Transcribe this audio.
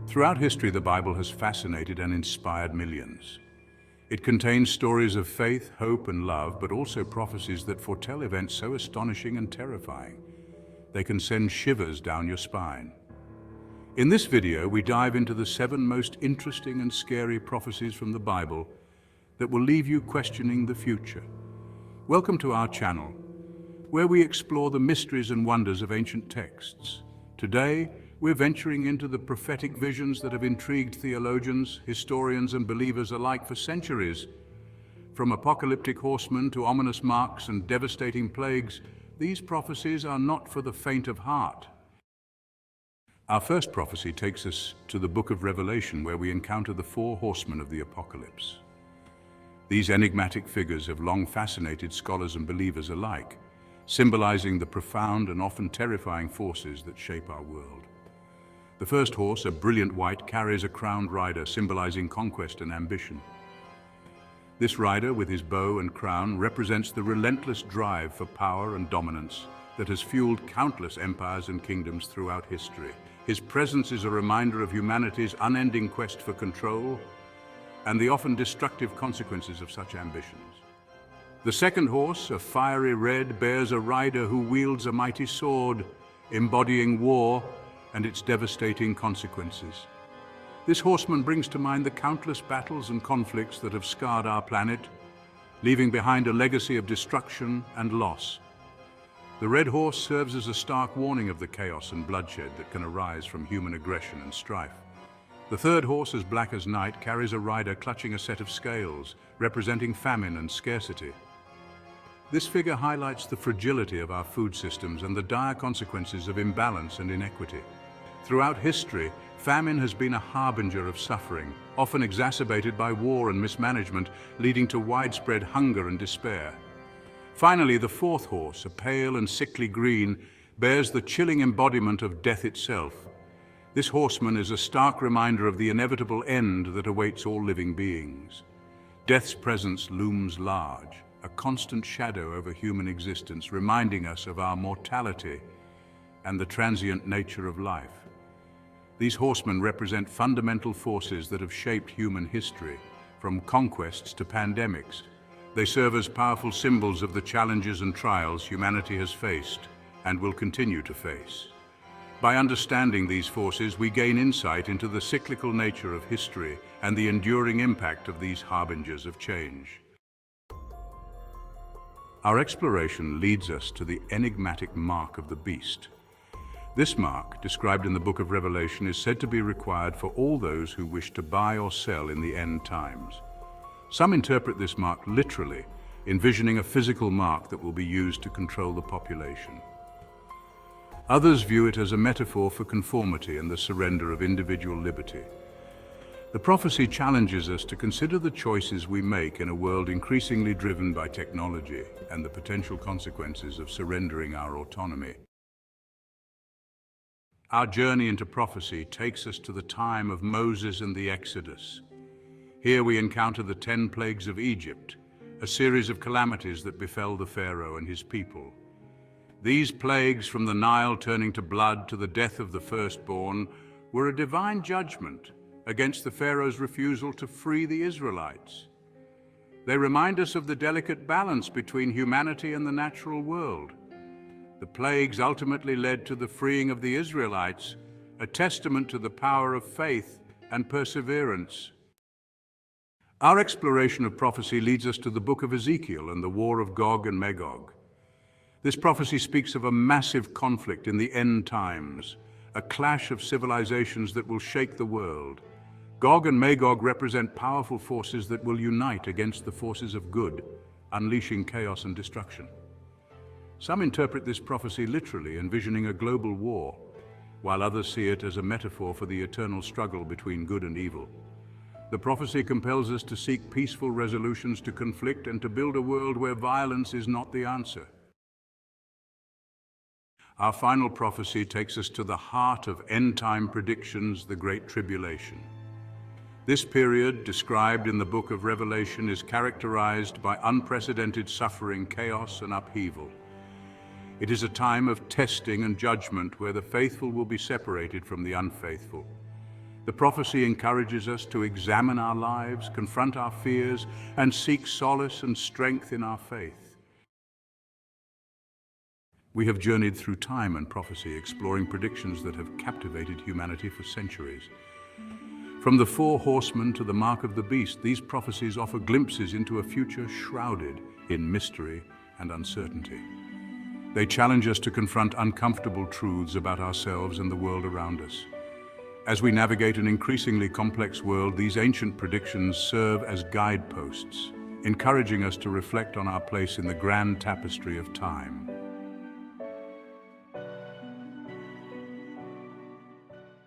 Throughout history, the Bible has fascinated and inspired millions. It contains stories of faith, hope, and love, but also prophecies that foretell events so astonishing and terrifying they can send shivers down your spine. In this video, we dive into the 7 most interesting and scary prophecies from the Bible that will leave you questioning the future. Welcome to our channel, where we explore the mysteries and wonders of ancient texts. Today, we're venturing into the prophetic visions that have intrigued theologians, historians, and believers alike for centuries. From apocalyptic horsemen to ominous marks and devastating plagues, these prophecies are not for the faint of heart. Our first prophecy takes us to the book of Revelation, where we encounter the 4 horsemen of the apocalypse. These enigmatic figures have long fascinated scholars and believers alike, symbolizing the profound and often terrifying forces that shape our world. The first horse, a brilliant white, carries a crowned rider, symbolizing conquest and ambition. This rider, with his bow and crown, represents the relentless drive for power and dominance that has fueled countless empires and kingdoms throughout history. His presence is a reminder of humanity's unending quest for control and the often destructive consequences of such ambitions. The second horse, a fiery red, bears a rider who wields a mighty sword, embodying war and its devastating consequences. This horseman brings to mind the countless battles and conflicts that have scarred our planet, leaving behind a legacy of destruction and loss. The red horse serves as a stark warning of the chaos and bloodshed that can arise from human aggression and strife. The third horse, as black as night, carries a rider clutching a set of scales, representing famine and scarcity. This figure highlights the fragility of our food systems and the dire consequences of imbalance and inequity. Throughout history, famine has been a harbinger of suffering, often exacerbated by war and mismanagement, leading to widespread hunger and despair. Finally, the fourth horse, a pale and sickly green, bears the chilling embodiment of death itself. This horseman is a stark reminder of the inevitable end that awaits all living beings. Death's presence looms large, a constant shadow over human existence, reminding us of our mortality and the transient nature of life. These horsemen represent fundamental forces that have shaped human history, from conquests to pandemics. They serve as powerful symbols of the challenges and trials humanity has faced and will continue to face. By understanding these forces, we gain insight into the cyclical nature of history and the enduring impact of these harbingers of change. Our exploration leads us to the enigmatic mark of the beast. This mark, described in the book of Revelation, is said to be required for all those who wish to buy or sell in the end times. Some interpret this mark literally, envisioning a physical mark that will be used to control the population. Others view it as a metaphor for conformity and the surrender of individual liberty. The prophecy challenges us to consider the choices we make in a world increasingly driven by technology and the potential consequences of surrendering our autonomy. Our journey into prophecy takes us to the time of Moses and the Exodus. Here we encounter the 10 plagues of Egypt, a series of calamities that befell the Pharaoh and his people. These plagues, from the Nile turning to blood to the death of the firstborn, were a divine judgment against the Pharaoh's refusal to free the Israelites. They remind us of the delicate balance between humanity and the natural world. The plagues ultimately led to the freeing of the Israelites, a testament to the power of faith and perseverance. Our exploration of prophecy leads us to the book of Ezekiel and the war of Gog and Magog. This prophecy speaks of a massive conflict in the end times, a clash of civilizations that will shake the world. Gog and Magog represent powerful forces that will unite against the forces of good, unleashing chaos and destruction. Some interpret this prophecy literally, envisioning a global war, while others see it as a metaphor for the eternal struggle between good and evil. The prophecy compels us to seek peaceful resolutions to conflict and to build a world where violence is not the answer. Our final prophecy takes us to the heart of end-time predictions, the Great Tribulation. This period, described in the book of Revelation, is characterized by unprecedented suffering, chaos, and upheaval. It is a time of testing and judgment where the faithful will be separated from the unfaithful. The prophecy encourages us to examine our lives, confront our fears, and seek solace and strength in our faith. We have journeyed through time and prophecy, exploring predictions that have captivated humanity for centuries. From the four horsemen to the mark of the beast, these prophecies offer glimpses into a future shrouded in mystery and uncertainty. They challenge us to confront uncomfortable truths about ourselves and the world around us. As we navigate an increasingly complex world, these ancient predictions serve as guideposts, encouraging us to reflect on our place in the grand tapestry of time.